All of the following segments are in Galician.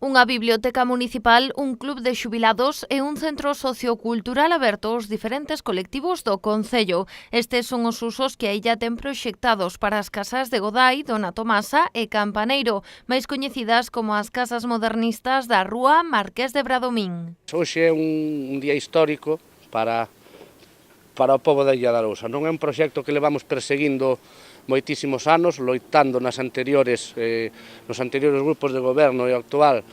Unha biblioteca municipal, un club de xubilados e un centro sociocultural aberto aos diferentes colectivos do concello. Estes son os usos que a illa ten proxectados para as casas de Godai, Dona Tomasa e Campaneiro, máis coñecidas como as casas modernistas da Rúa Marqués de Bradomín. Hoxe é un día histórico para o pobo da Illa de Arousa. Non é un proxecto que levamos perseguindo moitísimos anos, loitando nos anteriores grupos de goberno e actual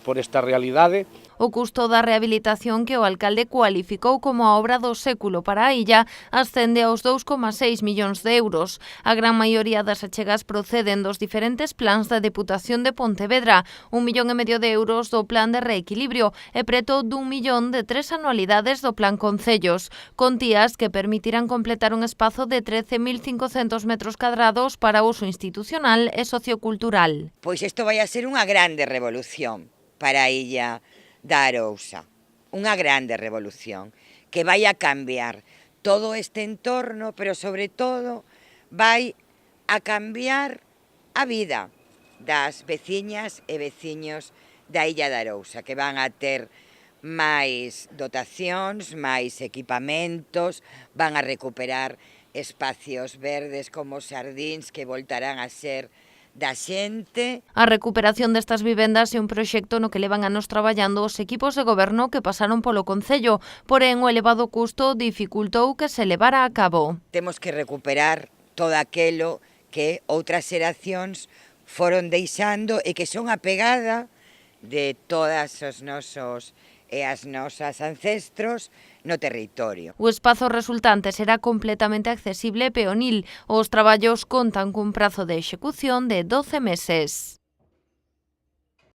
por esta realidade. O custo da rehabilitación que o alcalde cualificou como a obra do século para a illa ascende aos 2,6 millóns de euros. A gran maioría das achegas proceden dos diferentes plans da Deputación de Pontevedra, 1,5 millón de euros do plan de reequilibrio e preto d'1 millón de 3 anualidades do plan Concellos, contías que permitirán completar un espazo de 13.500 metros cadrados para uso institucional e sociocultural. Pois isto vai a ser unha grande revolución para a illa da Arousa, unha grande revolución que vai a cambiar todo este entorno, pero sobre todo vai a cambiar a vida das veciñas e veciños da illa da Arousa, que van a ter máis dotacións, máis equipamentos, van a recuperar espacios verdes como os xardíns que voltarán a ser da xente. A recuperación destas vivendas é un proxecto no que levan anos traballando os equipos de goberno que pasaron polo concello, porén o elevado custo dificultou que se levara a cabo. Temos que recuperar todo aquelo que outras xeracións foron deixando e que son a pegada de todas os nosos e as nosas ancestros no territorio. O espazo resultante será completamente accesible e peonil. Os traballos contan cun prazo de execución de 12 meses.